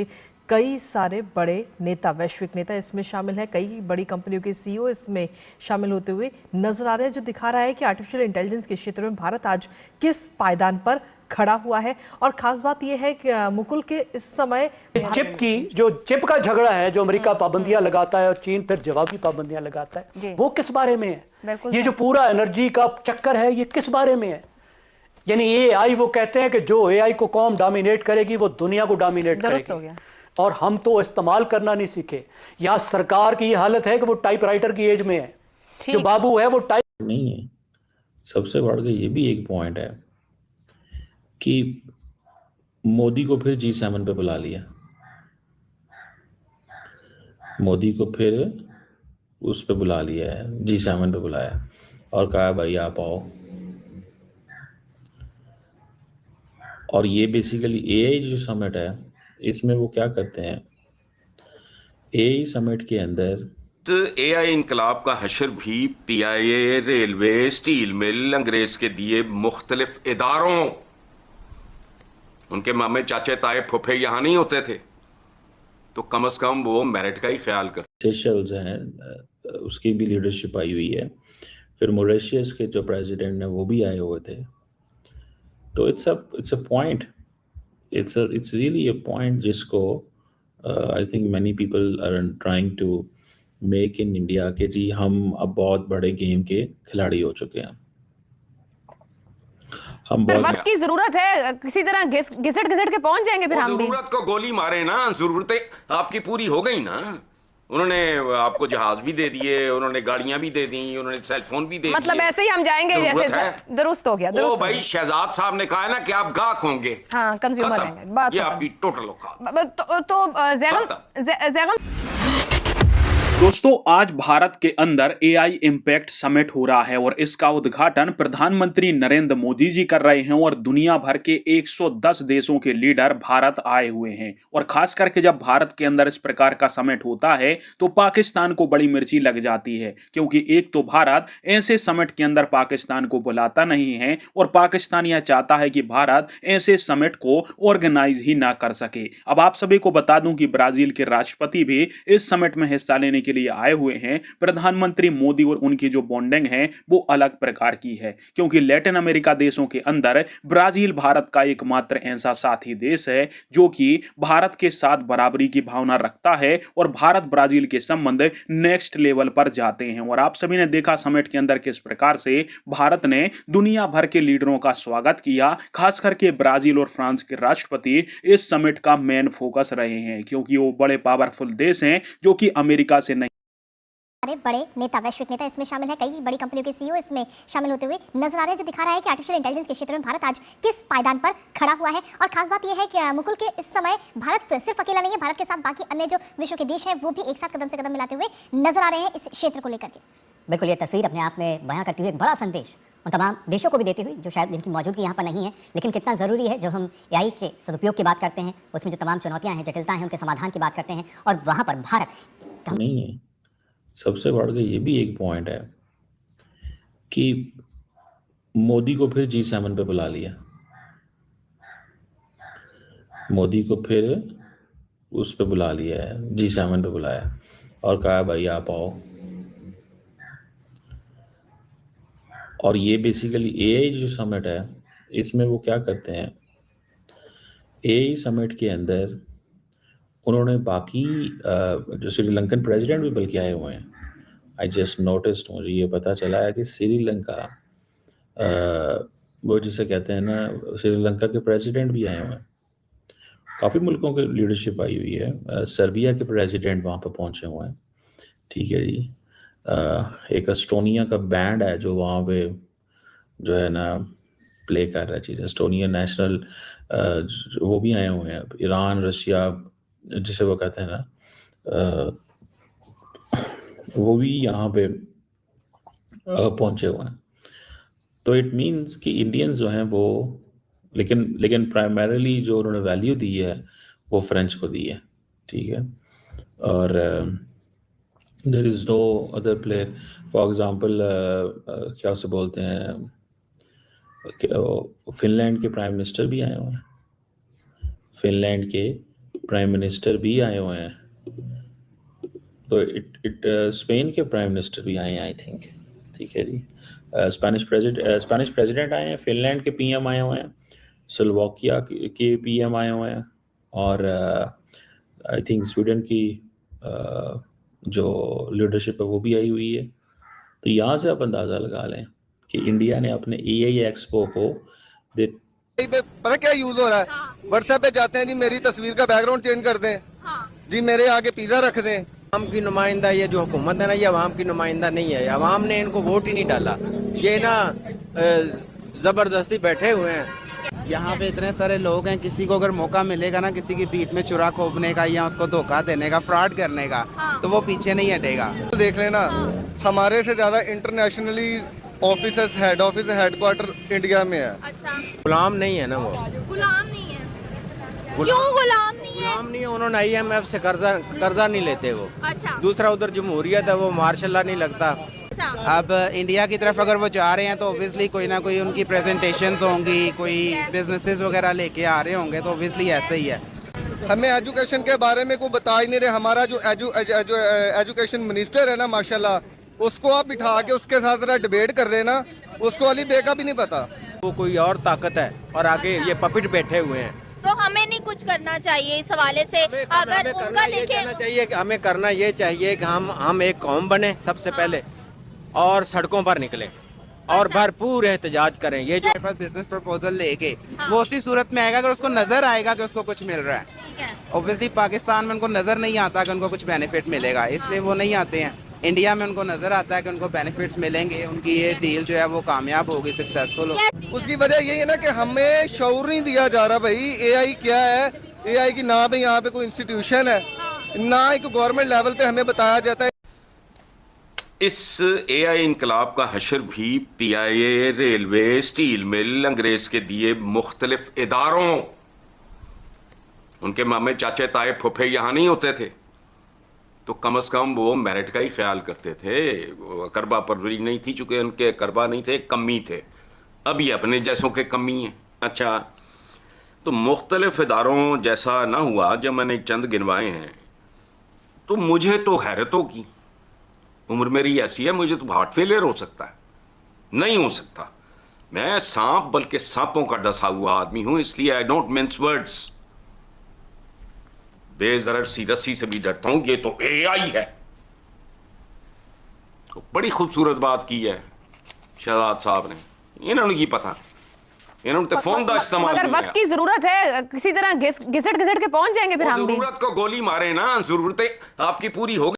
पहुंचे कई सारे बड़े नेता, वैश्विक नेता इसमें शामिल है। कई बड़ी कंपनियों के सीईओ इसमें शामिल होते हुए नजर आ रहे हैं, जो दिखा रहा है कि आर्टिफिशियल इंटेलिजेंस के क्षेत्र में भारत आज किस पायदान पर खड़ा हुआ है। और खास बात यह है कि मुकुल के इस समय चिप का झगड़ा है, जो अमेरिका पाबंदियां लगाता है और चीन फिर जवाबी पाबंदियां लगाता है, वो किस बारे में है? ये जो पूरा एनर्जी का चक्कर है, ये किस बारे में है? यानी एआई, वो कहते हैं कि जो एआई को कौम डोमिनेट करेगी वो दुनिया को डोमिनेट करेगी, और हम तो इस्तेमाल करना नहीं सीखे। यहाँ सरकार की ये हालत है कि वो टाइपराइटर की एज में है, जो बाबू है वो टाइप नहीं है। सबसे बढ़ के ये भी एक पॉइंट है कि मोदी को फिर G7 पे बुला लिया, मोदी को फिर उस पे बुला लिया है, G7 पे बुलाया और कहा भाई आप आओ। और ये बेसिकली एआई जो समिट है, इसमें वो क्या करते हैं, एआई समिट के अंदर एआई इनकलाब का हशर भी पीआईए, रेलवे, स्टील मिल, अंग्रेज के दिए मुख्तलिफ इदारों, उनके मामे चाचे ताए फुफे यहाँ नहीं होते थे, तो कम से कम वो मेरिट का ही ख्याल करते। सेशल्स हैं, उसकी भी लीडरशिप आई हुई है। फिर मॉरिशस के जो प्रेसिडेंट हैं वो भी आए हुए थे। तो it's a point, it's really a point जिसको I think many people are trying to make in India के जी हम अब बहुत बड़े गेम के खिलाड़ी हो चुके हैं। हम बहुत वक्त की जरूरत है, किसी तरह घिसट के पहुंच जाएंगे फिर हम भी। जरूरत को गोली मारे ना, जरूरतें आपकी पूरी हो गई ना। उन्होंने आपको जहाज भी दे दिए, उन्होंने गाड़ियां भी दे दी, उन्होंने सेलफोन भी दे दिए। मतलब ऐसे ही हम जाएंगे जैसे दुरुस्त हो गया। ओ भाई, शहजाद साहब ने कहा है ना कि आप गाहक होंगे, हाँ, कंज्यूमर होंगे, बात ये आपकी टोटल औकात। तो जैगम दोस्तों, आज भारत के अंदर एआई इम्पैक्ट समिट हो रहा है और इसका उद्घाटन प्रधानमंत्री नरेंद्र मोदी जी कर रहे हैं और दुनिया भर के 110 देशों के लीडर भारत आए हुए हैं। और खास करके जब भारत के अंदर इस प्रकार का समिट होता है तो पाकिस्तान को बड़ी मिर्ची लग जाती है, क्योंकि एक तो भारत ऐसे समिट के अंदर पाकिस्तान को बुलाता नहीं है और पाकिस्तान यह चाहता है कि भारत ऐसे समिट को ऑर्गेनाइज ही ना कर सके। अब आप सभी को बता दूं कि ब्राजील के राष्ट्रपति भी इस समिट में हिस्सा लेने के लिए आए हुए हैं। प्रधानमंत्री मोदी और उनकी जो बॉन्डिंग है वो अलग प्रकार की है, क्योंकि लैटिन अमेरिका देशों के अंदर ब्राजील भारत का एकमात्र ऐसा साथी देश है जो कि भारत के साथ बराबरी की भावना रखता है और भारत ब्राजील के संबंध नेक्स्ट लेवल पर जाते हैं। और आप सभी ने देखा समिट के अंदर किस प्रकार से भारत ने दुनिया भर के लीडरों का स्वागत किया। खास करके ब्राजील और फ्रांस के राष्ट्रपति इस समिट का मेन फोकस रहे हैं, क्योंकि वो बड़े पावरफुल देश हैं जो कि अमेरिका से नहीं। बड़े नेता, वैश्विक नेता इसमें शामिल है। कई बड़ी कंपनियों के सीईओ इसमें शामिल होते हुए नजर आ रहे हैं, जो दिखा रहा है कि आर्टिफिशियल इंटेलिजेंस के क्षेत्र में भारत आज किस पायदान पर खड़ा हुआ है। और खास बात यह है कि मुकुल के इस समय भारत सिर्फ अकेला नहीं है, भारत के साथ बाकी अन्य जो विश्व के देश हैं वो भी एक साथ कदम से कदम मिलाते हुए नजर आ रहे हैं इस क्षेत्र को लेकर के। बिल्कुल, ये तस्वीर अपने आप में बयां करती हुई एक बड़ा संदेश उन तमाम देशों को भी देती हुई जो शायद जिनकी मौजूदगी यहाँ पर नहीं है, लेकिन कितना ज़रूरी है जब हम एआई के सदुपयोग की बात करते हैं, उसमें जो तमाम चुनौतियाँ हैं, जटिलताएं हैं, उनके समाधान की बात करते हैं, और वहाँ पर भारत नहीं है। सबसे बढ़ के ये भी एक पॉइंट है कि मोदी को फिर G7 पे बुला लिया, मोदी को फिर उस पे बुला लिया है, G7 पे बुलाया और कहा भाई आप आओ। और ये बेसिकली एआई जो समिट है, इसमें वो क्या करते हैं, एआई समिट के अंदर उन्होंने बाकी जो श्रीलंकन प्रेसिडेंट भी बल्कि आए हुए हैं। आई जस्ट नोटिस्ड, मुझे ये पता चला है कि श्रीलंका, वो जिसे कहते हैं ना, श्रीलंका के प्रेसिडेंट भी आए हुए हैं। काफ़ी मुल्कों की लीडरशिप आई हुई है। सर्बिया के प्रेसिडेंट वहाँ पर पहुँचे हुए हैं। ठीक है जी। एक एस्टोनिया का बैंड है जो वहाँ पे जो है ना प्ले कर रहा है चीज़, एस्टोनिया नेशनल, वो भी आए हुए हैं। ईरान, रशिया जिसे वो कहते हैं ना, वो भी यहाँ पे पहुँचे हुए हैं। तो इट मीन्स कि इंडियंस जो हैं वो, लेकिन प्राइमरीली जो उन्होंने वैल्यू दी है वो फ्रेंच को दी है। ठीक है। और there is no other player. For example क्या उसे बोलते हैं, फिनलैंड के प्राइम मिनिस्टर भी आए हुए हैं। फिनलैंड के प्राइम मिनिस्टर भी आए हुए हैं, तो स्पेन के प्राइम मिनिस्टर भी आए हैं आई थिंक, ठीक है जी। स्पेनिश प्रेसिडेंट आए हैं, फिनलैंड के पीएम आए हुए हैं, स्लोवाकिया के पीएम आए हुए हैं, और आई थिंक स्वीडन की जो लीडरशिप है वो भी आई हुई है। तो यहाँ से आप अंदाज़ा लगा लें कि इंडिया ने अपने AI एक्सपो को पता क्या यूज हो रहा है, व्हाट्सएप पे जाते हैं जी मेरी तस्वीर का बैकग्राउंड चेंज कर दें, जी मेरे आगे पिज्जा रख दें। आवाम की नुमाइंदा, ये जो हुकूमत है ना, ये आवाम की नुमाइंदा नहीं है। आवाम ने इनको वोट ही नहीं डाला, ये ना जबरदस्ती बैठे हुए हैं। यहाँ पे इतने सारे लोग हैं, किसी को अगर मौका मिलेगा ना किसी की पीठ में छुरा खोपने का या उसको धोखा देने का, फ्रॉड करने का, तो वो पीछे नहीं हटेगा। तो देख लेना, हमारे से ज्यादा internationally officers, head office, headquarter India में है। अच्छा, गुलाम नहीं है ना वो, गुलाम नहीं है। क्यों गुलाम नहीं है? गुलाम नहीं है, उन्होंने IMF से कर्जा नहीं लेते वो। अच्छा। दूसरा उधर जमहूरियत है, वो मार्शल लॉ नहीं लगता। अब इंडिया की तरफ अगर वो जा रहे हैं तो ऑब्वियसली कोई ना कोई उनकी प्रेजेंटेशंस होंगी, कोई बिजनेसेस वगैरह लेके आ रहे होंगे, तो ऑब्वियसली ऐसा ही है। हमें एजुकेशन के बारे में कोई बता ही नहीं रहे। हमारा जो एजुकेशन मिनिस्टर है ना, माशाल्लाह, उसको आप बिठा के उसके साथ जरा डिबेट कर लेना, उसको अली बे का भी नहीं पता। वो कोई और ताकत है और आगे ये पपिट बैठे हुए हैं। तो हमें नहीं कुछ करना चाहिए इस हवाले से? अगर उनका देखें, चाहिए कि हमें करना ये चाहिए कि हम एक कौम बने सबसे पहले, और सड़कों पर निकलें और भरपूर एहतजाज करें। ये जो पास बिजनेस प्रपोजल लेके वो उसी सूरत में आएगा अगर उसको नजर आएगा कि उसको कुछ मिल रहा है। ऑब्वियसली पाकिस्तान में उनको नजर नहीं आता कि उनको कुछ बेनिफिट मिलेगा, इसलिए वो नहीं आते हैं। इंडिया में उनको नजर आता है कि उनको बेनिफिट्स मिलेंगे, उनकी ये डील जो है वो कामयाब होगी, सक्सेसफुल होगी। उसकी वजह यही है ना कि हमें शऊर नहीं दिया जा रहा भाई AI क्या है। AI की ना भाई यहाँ पे कोई इंस्टीट्यूशन है, ना एक गवर्नमेंट लेवल पे हमें बताया जाता है। इस AI इनकलाब का हशर भी PIA, रेलवे, स्टील मिल, अंग्रेज के दिए मुख्तलिफ इदारों, उनके मामे चाचे ताए फुफे यहाँ नहीं होते थे तो कम से कम वो मेरिट का ही ख्याल करते थे। करबा परवरी नहीं थी, चूंकि उनके करबा नहीं थे, कमी थे। अभी अपने जैसों के कमी हैं। अच्छा, तो मुख्तलिफ इदारों जैसा ना हुआ जब मैंने चंद गिनवाए हैं, तो मुझे तो हैरत होगी। उम्र मेरी ऐसी है, मुझे तो हार्ट फेलियर हो सकता है, नहीं हो सकता। मैं सांप बल्कि सांपों का डसा हुआ आदमी हूं, इसलिए आई डोंट मिन्स वर्ड्स। बेजरर सी रस्सी से भी डरता हूं। ये तो AI है। तो बड़ी खूबसूरत बात की है शहजाद साहब ने, इन्होंने की पता, इन्होंने तो फोन का इस्तेमाल मगर वक्त की जरूरत है, किसी तरह घिसट के पहुंच जाएंगे फिर हम भी। जरूरत को गोली मारे ना, जरूरतें आपकी पूरी हो